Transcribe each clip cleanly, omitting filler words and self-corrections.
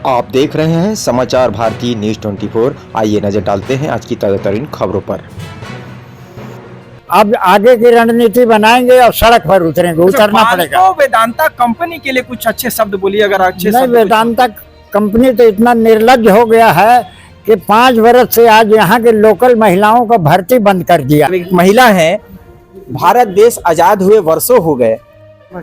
आप देख रहे हैं समाचार भारती न्यूज 24। आइए नजर डालते हैं आज की ताजा तरीन खबरों पर। अब आगे की रणनीति बनाएंगे और सड़क पर उतरेंगे, उतरना पड़ेगा। तो वेदांता कंपनी के लिए कुछ अच्छे शब्द बोलिए, अगर अच्छे नहीं, शब्द वेदांता कंपनी तो इतना निर्लज्ज हो गया है कि 5 वर्ष से आज यहाँ के लोकल महिलाओं का भर्ती बंद कर दिया। एक महिला है, भारत देश आजाद हुए वर्षों हो गए,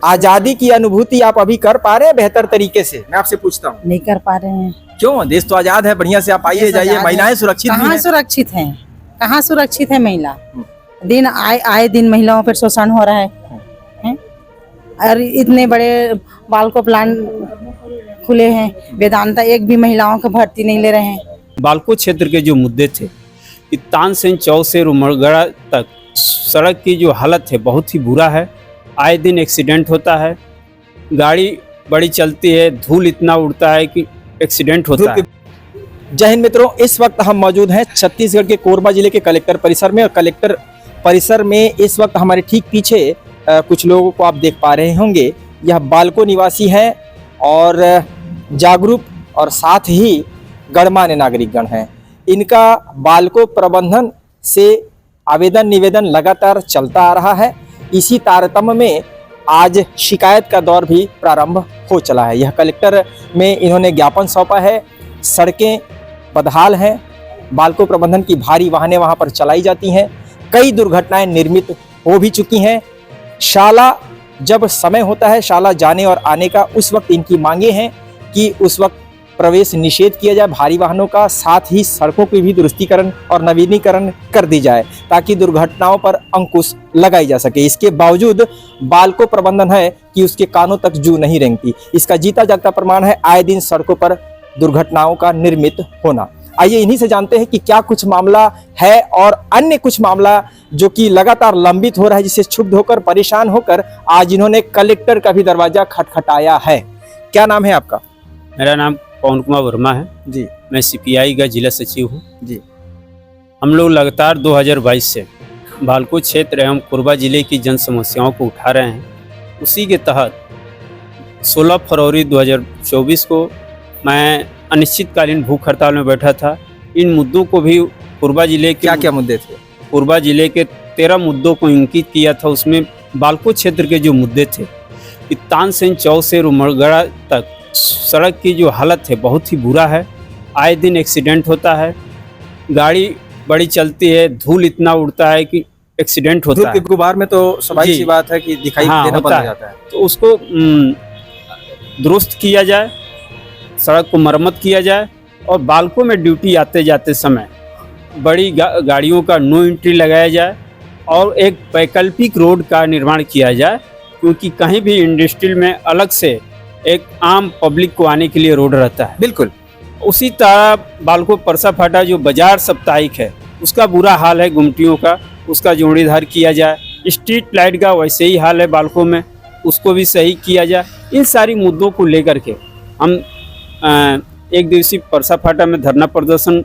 आजादी की अनुभूति आप अभी कर पा रहे हैं बेहतर तरीके से? मैं आपसे पूछता हूँ। नहीं कर पा रहे हैं। क्यों? देश तो आजाद है, बढ़िया से आप आइए जाइए, महिलाएं सुरक्षित भी कहाँ हैं। सुरक्षित हैं? कहाँ सुरक्षित है महिला? दिन आए दिन महिलाओं पर शोषण हो रहा है। और इतने बड़े बालको प्लांट खुले हैं, वेदांता एक भी महिलाओं को भर्ती नहीं ले रहे हैं। बालको क्षेत्र के जो मुद्दे थे, तानसेन चौक से रुमरगढ़ तक सड़क की जो हालत है बहुत ही बुरा है। आए दिन एक्सीडेंट होता है, गाड़ी बड़ी चलती है, धूल इतना उड़ता है कि एक्सीडेंट होता है। जय हिंद मित्रों, इस वक्त हम मौजूद हैं छत्तीसगढ़ के कोरबा जिले के कलेक्टर परिसर में। और कलेक्टर परिसर में इस वक्त हमारे ठीक पीछे कुछ लोगों को आप देख पा रहे होंगे। यह बालको निवासी हैं और जागरूक और साथ ही गणमान्य नागरिकगण हैं। इनका बालको प्रबंधन से आवेदन निवेदन लगातार चलता आ रहा है। इसी तारतम्य में आज शिकायत का दौर भी प्रारंभ हो चला है। यह कलेक्टर में इन्होंने ज्ञापन सौंपा है। सड़कें बदहाल हैं, बालको प्रबंधन की भारी वाहनें वहां पर चलाई जाती हैं, कई दुर्घटनाएं निर्मित हो भी चुकी हैं। शाला जब समय होता है शाला जाने और आने का, उस वक्त इनकी मांगे हैं कि उस वक्त प्रवेश निषेध किया जाए भारी वाहनों का, साथ ही सड़कों की भी दुरुस्तीकरण और नवीनीकरण कर दी जाए ताकि दुर्घटनाओं पर अंकुश लगाई जा सके। इसके बावजूद बालको प्रबंधन है कि उसके कानों तक जू नहीं रेंगती। इसका जीता जागता प्रमाण है आए दिन सड़कों पर दुर्घटनाओं का निर्मित होना। आइए इन्हीं से जानते हैं कि क्या कुछ मामला है और अन्य कुछ मामला जो कि लगातार लंबित हो रहा है, जिससे क्षुब्ध होकर परेशान होकर आज इन्होंने कलेक्टर का भी दरवाजा खटखटाया है। क्या नाम है आपका? मेरा नाम पवन कुमार वर्मा है जी। मैं सीपीआई का जिला सचिव हूँ जी। हम लोग लगातार 2022 से बालको क्षेत्र एवं कोरबा जिले की जन समस्याओं को उठा रहे हैं। उसी के तहत 16 फरवरी 2024 को मैं अनिश्चितकालीन भूख हड़ताल में बैठा था। इन मुद्दों को भी कोरबा जिले के क्या मुद्दे थे? कोरबा जिले के 13 मुद्दों को इंकित किया था। उसमें बालको क्षेत्र के जो मुद्दे थे, तानसेन चौक से रुमरगढ़ तक सड़क की जो हालत है बहुत ही बुरा है। आए दिन एक्सीडेंट होता है, गाड़ी बड़ी चलती है, धूल इतना उड़ता है कि एक्सीडेंट होता है। गुबार में तो स्वाभाविक सी बात है कि दिखाई देना बंद हो जाता है। तो उसको दुरुस्त किया जाए, सड़क को मरम्मत किया जाए और बालको में ड्यूटी आते जाते समय बड़ी गाड़ियों का नो एंट्री लगाया जाए और एक वैकल्पिक रोड का निर्माण किया जाए, क्योंकि कहीं भी इंडस्ट्रियल में अलग से एक आम पब्लिक को आने के लिए रोड रहता है। बिल्कुल उसी तरह बालको परसा फाटा जो बाजार साप्ताहिक है उसका बुरा हाल है, गुमटियों का, उसका जोड़ीदार किया जाए। स्ट्रीट लाइट का वैसे ही हाल है बालको में, उसको भी सही किया जाए। इन सारी मुद्दों को लेकर के हम एक दिवसीय परसा फाटा में धरना प्रदर्शन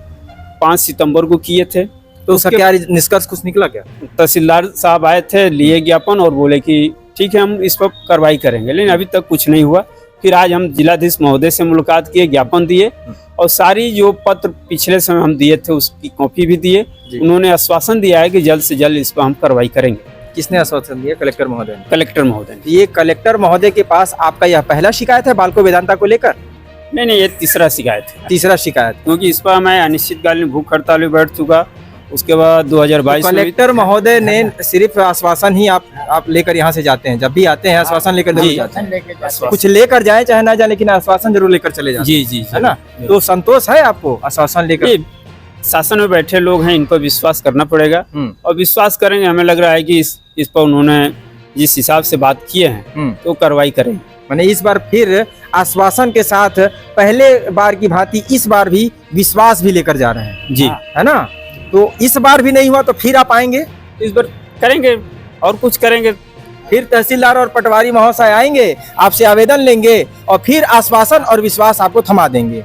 5 सितंबर को किए थे। तो उसका क्या निष्कर्ष कुछ निकला क्या? तहसीलदार साहब आए थे, लिए ज्ञापन और बोले कि ठीक है हम इस पर कार्रवाई करेंगे, लेकिन अभी तक कुछ नहीं हुआ। फिर आज हम जिलाधीश महोदय से मुलाकात किए, ज्ञापन दिए और सारी जो पत्र पिछले समय हम दिए थे उसकी कॉपी भी दिए। उन्होंने आश्वासन दिया है कि जल्द से जल्द इस पर हम कार्रवाई करेंगे। किसने आश्वासन दिया? कलेक्टर महोदय ने। कलेक्टर महोदय ने। ये कलेक्टर महोदय के पास आपका यह पहला शिकायत है बालको वेदांता को लेकर? नहीं, ये तीसरा शिकायत है। तीसरा शिकायत, क्योंकि इस पर मैं अनिश्चितकालीन भूख हड़ताल में बैठ चुका। उसके बाद 2022 कलेक्टर महोदय ने सिर्फ आश्वासन ही आप लेकर यहाँ से जाते हैं? जब भी आते हैं आश्वासन लेकर जरूर जाते हैं? कुछ लेकर जाए चाहे ना जाए, लेकिन आश्वासन जरूर लेकर चले जाते हैं। जी, है ना? तो संतोष है आपको आश्वासन लेकर? शासन में बैठे लोग हैं, इन पर विश्वास करना पड़ेगा और विश्वास करेंगे। हमें लग रहा है कि इस पर उन्होंने जिस हिसाब से बात किए हैं तो कार्रवाई करेंगे। मैंने इस बार फिर आश्वासन के साथ पहले बार की भांति इस बार भी विश्वास भी लेकर जा रहे हैं जी, है ना? तो इस बार भी नहीं हुआ तो फिर आप आएंगे? इस बार करेंगे और कुछ करेंगे। फिर तहसीलदार और पटवारी महोदय आएंगे, आपसे आवेदन लेंगे और फिर आश्वासन और विश्वास आपको थमा देंगे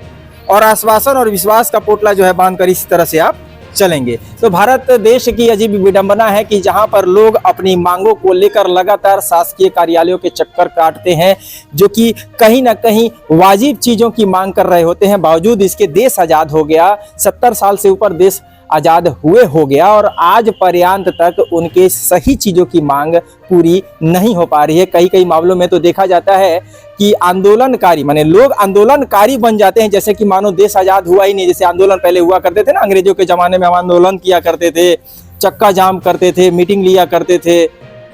और आश्वासन और विश्वास का पोटला जो है बांधकर इसी तरह से आप चलेंगे। तो भारत देश की अजीब विडंबना है कि जहां पर लोग अपनी मांगों को लेकर लगातार शासकीय कार्यालयों के चक्कर काटते हैं, जो कि कहीं ना कहीं वाजिब चीजों की मांग कर रहे होते हैं। बावजूद इसके देश आजाद हो गया, 70 साल से ऊपर देश आजाद हुए हो गया और आज पर्यंत तक उनके सही चीजों की मांग पूरी नहीं हो पा रही है। कई कई मामलों में तो देखा जाता है कि आंदोलनकारी माने लोग आंदोलनकारी बन जाते हैं, जैसे कि मानो देश आजाद हुआ ही नहीं। जैसे आंदोलन पहले हुआ करते थे ना, अंग्रेजों के जमाने में हम आंदोलन किया करते थे, चक्का जाम करते थे, मीटिंग लिया करते थे।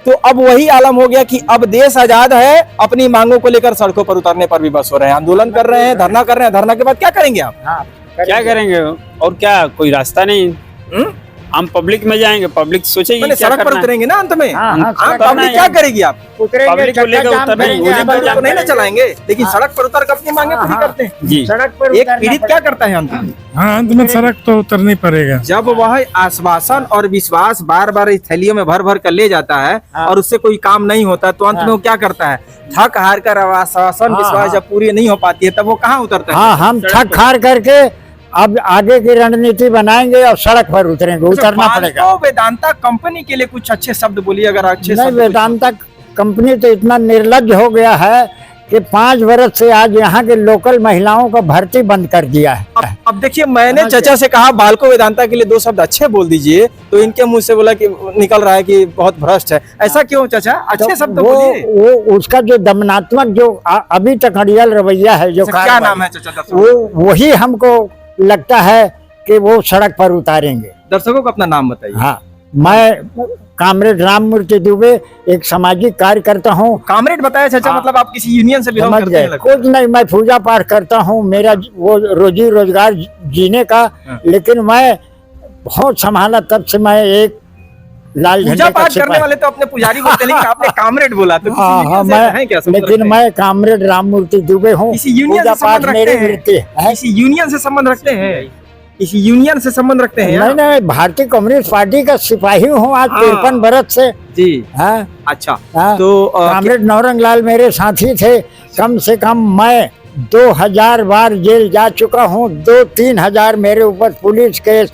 तो अब वही आलम हो गया कि अब देश आजाद है, अपनी मांगों को लेकर सड़कों पर उतरने पर भी बस हो रहे हैं, आंदोलन कर रहे हैं, धरना कर रहे हैं। धरना के बाद क्या करेंगे आप? क्या करेंगे और क्या, कोई रास्ता नहीं। हम पब्लिक में जाएंगे, पब्लिक सोचेगी मैंने क्या सड़क पर करना है। उतरेंगे ना अंत में। हाँ, पब्लिक क्या करेगी? आप पब्लिक को लेकर उतरना ही, गोली पर तो नहीं ना चलाएंगे, लेकिन सड़क पर उतर कर अपनी मांगे पूरी करते हैं। जी। सड़क पर एक पीड़ित क्या करता है अंत में? हाँ, अंत में सड़क तो उतरना ही पड़ेगा। जब वह आश्वासन और विश्वास बार बार इस थैलियों में भर भर कर ले जाता है और उससे कोई काम नहीं होता, तो अंत में वो क्या करता है? थक हार कर आश्वासन विश्वास जब पूरी नहीं हो पाती है, तब वो कहाँ उतरता है? हाँ, हम थक हार करके अब आगे की रणनीति बनाएंगे और सड़क पर उतरेंगे, उतरना पड़ेगा। तो वेदांता कंपनी के लिए कुछ अच्छे शब्द बोलिए, अगर अच्छे नहीं, शब्द। वेदांता कंपनी तो इतना निर्लज्ज हो गया है कि 5 वर्ष से आज यहाँ के लोकल महिलाओं का भर्ती बंद कर दिया है। अब देखिए, मैंने चचा से कहा बालको वेदांता के लिए 2 शब्द अच्छे बोल दीजिए, तो इनके मुंह से बोला कि निकल रहा है कि बहुत भ्रष्ट है। ऐसा क्यों चचा? अच्छे शब्द बोलिए। वो उसका जो दमनात्मक जो अभी तक अड़ियल रवैया है, जो क्या नाम है चचा? वही हमको लगता है कि वो सड़क पर उतारेंगे। दर्शकों को अपना नाम बताइए। हाँ, मैं कामरेड राममूर्ति दुबे, एक सामाजिक कार्य करता हूँ। कामरेड बताया चचा, मतलब आप किसी यूनियन से बिलोंग समझ करते गए? हैं लगता है। कुछ नहीं, मैं पूजा पाठ करता हूँ, मेरा वो रोजी रोजगार जीने का। लेकिन मैं बहुत संभाला, तब से मैं एक लाल पूजा झंडे का पाठ करने सिपाही। वाले तो अपने पुजारी को बोलते हैं, लेकिन आपने कामरेड बोला, तो किसी हाँ, यूनियन से हैं क्या? संबंध लेकिन रखते हैं? मैं कामरेड राममूर्ति दुबे हूँ। किसी यूनियन पूजा से पाठ संबंध मेरी रखते हैं? वृत्ति है। किसी यूनियन से संबंध रखते हैं? किसी यूनियन से संबंध रखते हैं? नहीं नहीं, भारतीय कम्युनिस्ट पार्टी का सिपाही हूँ आज 53 बरस से। जी। हाँ, अच्छा, हाँ। तो कामरेड नौरंग लाल मेरे साथी थे। कम से कम मैं 2000 बार जेल जा चुका हूँ, 2-3 हजार मेरे ऊपर पुलिस केस।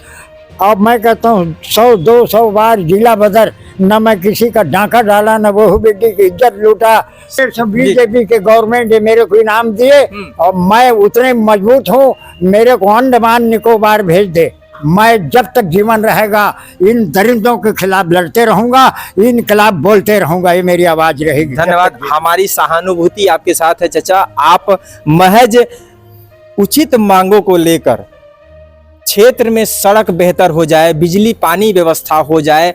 अब मैं कहता हूँ 100-200 बार जिला बदर, न मैं किसी का डांका डाला, न वो बेटी की इज्जत लूटा। सब बीजेपी के गवर्नमेंट ने मेरे को इनाम दिए और मैं उतने मजबूत हूँ, मेरे को अंडमान निकोबार भेज दे। मैं जब तक जीवन रहेगा इन दरिंदों के खिलाफ लड़ते रहूंगा, इन खिलाफ बोलते रहूंगा, ये मेरी आवाज रहेगी। धन्यवाद। हमारी सहानुभूति आपके साथ है चचा। आप महज उचित मांगों को लेकर क्षेत्र में सड़क बेहतर हो जाए, बिजली पानी व्यवस्था हो जाए,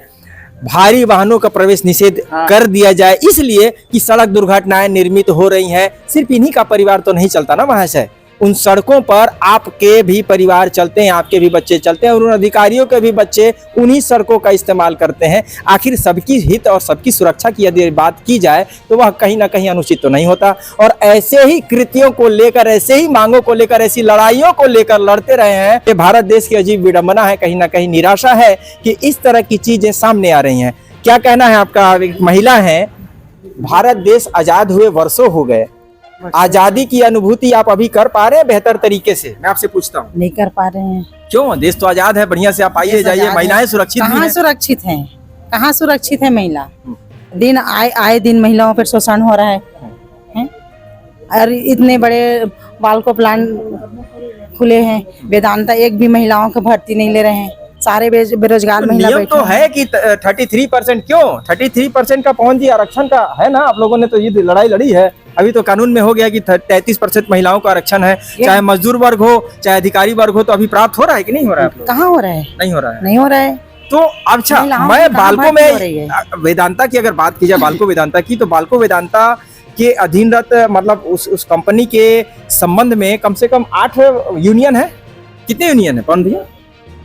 भारी वाहनों का प्रवेश निषेध कर दिया जाए, इसलिए कि सड़क दुर्घटनाएं निर्मित हो रही हैं। सिर्फ इन्हीं का परिवार तो नहीं चलता ना महाशय, उन सड़कों पर आपके भी परिवार चलते हैं, आपके भी बच्चे चलते हैं और उन अधिकारियों के भी बच्चे उन्हीं सड़कों का इस्तेमाल करते हैं। आखिर सबकी हित और सबकी सुरक्षा की यदि बात की जाए तो वह कहीं ना कहीं अनुचित तो नहीं होता। और ऐसे ही कृत्यों को लेकर, ऐसे ही मांगों को लेकर, ऐसी लड़ाइयों को लेकर लड़ते रहे हैं। ये भारत देश की अजीब विडंबना है, कहीं ना कहीं निराशा है कि इस तरह की चीजें सामने आ रही हैं। क्या कहना है आपका? एक महिला है, भारत देश आजाद हुए वर्षों हो गए, आजादी की अनुभूति आप अभी कर पा रहे हैं बेहतर तरीके से? मैं आपसे पूछता हूँ। नहीं कर पा रहे हैं। क्यों? देश तो आजाद है, बढ़िया से आप आइए जाइए, महिलाएं सुरक्षित भी कहाँ हैं। सुरक्षित हैं? कहाँ सुरक्षित है महिला? दिन आए दिन महिलाओं पर शोषण हो रहा है? और इतने बड़े बालको प्लान खुले हैं, वेदांता एक भी महिलाओं को भर्ती नहीं ले रहे हैं, सारे बेरोजगार महिला नियम बैठे तो हैं। है कि 33%। क्यों 33% का पहुंच जी आरक्षण का है ना? आप लोगों ने तो ये लड़ाई लड़ी है, अभी तो कानून में हो गया कि 33% महिलाओं का आरक्षण है, चाहे मजदूर वर्ग हो चाहे अधिकारी वर्ग हो। तो अभी प्राप्त हो रहा है कि नहीं हो रहा है? आप लोग? कहाँ हो रहा है? नहीं हो रहा है। नहीं हो रहा है। तो अच्छा, महिलाओं मैं की कहाँ बालको भर्ती हो रही है? में वेदांता की अगर बात की जाए, बालको वेदांता की, तो बालको वेदांता के अधीनरत मतलब उस कंपनी के संबंध में कम से कम 8 यूनियन है। कितने यूनियन है पवन भैया?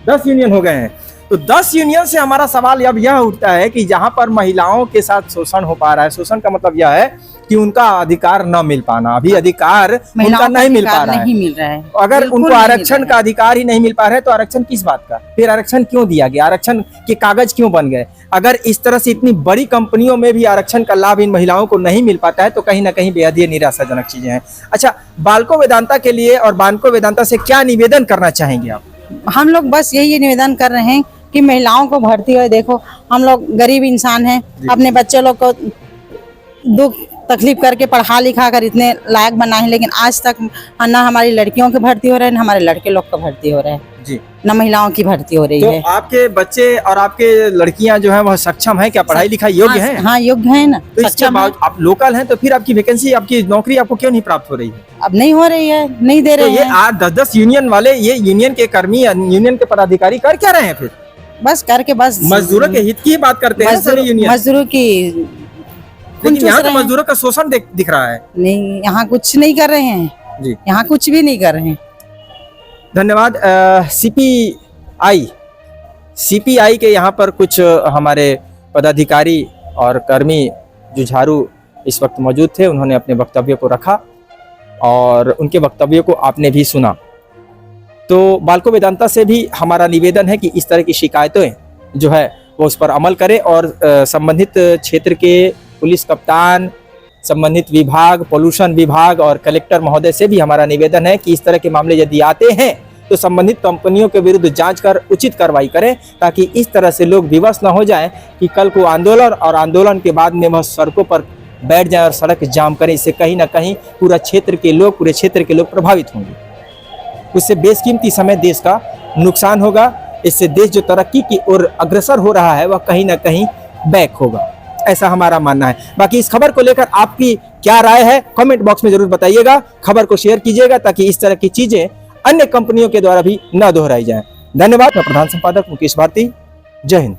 10 यूनियन हो गए हैं। तो 10 यूनियन से हमारा सवाल अब यह उठता है कि जहां पर महिलाओं के साथ शोषण हो पा रहा है, शोषण का मतलब यह है कि उनका अधिकार न मिल पाना, अभी अधिकार उनका नहीं मिल पा रहा है। नहीं मिल रहा है। अगर बिल्कुल उनको नहीं मिल आरक्षण रहा का अधिकार ही नहीं मिल पा रहा है तो आरक्षण किस बात का? फिर आरक्षण क्यों दिया गया? आरक्षण के कागज क्यों बन गए? अगर इस तरह से इतनी बड़ी कंपनियों में भी आरक्षण का लाभ इन महिलाओं को नहीं मिल पाता है तो कहीं ना कहीं बेहद ही निराशाजनक चीजें हैं। अच्छा, बालको वेदांता के लिए और बालको वेदांता से क्या निवेदन करना चाहेंगे आप? हम लोग बस यही निवेदन कर रहे हैं कि महिलाओं को भर्ती हो। देखो हम लोग गरीब इंसान हैं, अपने बच्चे लोग को दुख तकलीफ करके पढ़ा लिखा कर इतने लायक बना है, लेकिन आज तक ना हमारी लड़कियों की भर्ती हो रहे हैं, ना हमारे लड़के लोग का भर्ती हो रहे हैं जी। ना महिलाओं की भर्ती हो रही तो है। आपके बच्चे और आपके लड़कियां जो हैं वह सक्षम हैं क्या, पढ़ाई लिखाई योग्य हैं? हाँ योग्य है ना, तो इसके सक्षम है। बाद आप लोकल हैं तो फिर आपकी वैकेंसी, आपकी नौकरी आपको क्यों नहीं प्राप्त हो रही है? अब नहीं हो रही है, नहीं दे तो रहे ये हैं। 8-10 यूनियन वाले, ये यूनियन के कर्मी, यूनियन के पदाधिकारी कर क्या रहे हैं फिर? बस करके बस मजदूरों के हित की ही बात करते हैं सारी यूनियन, मजदूरों की लेकिन चूस यहाँ तो रहे हैं। मजदूरों का शोषण दिख रहा है। नहीं, यहाँ कुछ नहीं कर रहे हैं जी। यहाँ कुछ भी नहीं कर रहे हैं। धन्यवाद। सीपीआई के यहाँ पर कुछ हमारे पदाधिकारी और कर्मी जुझारू इस वक्त मौजूद थे। उन्होंने अपने वक्तव्य को रखा और उनके वक्तव्य को आपने भी सुना। तो बाल्को वेदांता से भी हमारा निवेदन है कि इस तरह की शिकायतें जो है वो उस पर अमल करें और संबंधित क्षेत्र के पुलिस कप्तान, संबंधित विभाग, पोल्यूशन विभाग और कलेक्टर महोदय से भी हमारा निवेदन है कि इस तरह के मामले यदि आते हैं तो संबंधित कंपनियों के विरुद्ध जांच कर उचित कार्रवाई करें, ताकि इस तरह से लोग विवश न हो जाएं कि कल को आंदोलन और आंदोलन के बाद में वह सड़कों पर बैठ जाएं और सड़क जाम करें। इससे कहीं ना कहीं पूरे क्षेत्र के लोग प्रभावित होंगे। उससे बेशकीमती समय देश का नुकसान होगा। इससे देश जो तरक्की की ओर अग्रसर हो रहा है वह कहीं ना कहीं बैक होगा, ऐसा हमारा मानना है। बाकी इस खबर को लेकर आपकी क्या राय है कमेंट बॉक्स में जरूर बताइएगा। खबर को शेयर कीजिएगा ताकि इस तरह की चीजें अन्य कंपनियों के द्वारा भी न दोहराई जाएं। धन्यवाद। मैं प्रधान संपादक मुकेश भारती। जय हिंद।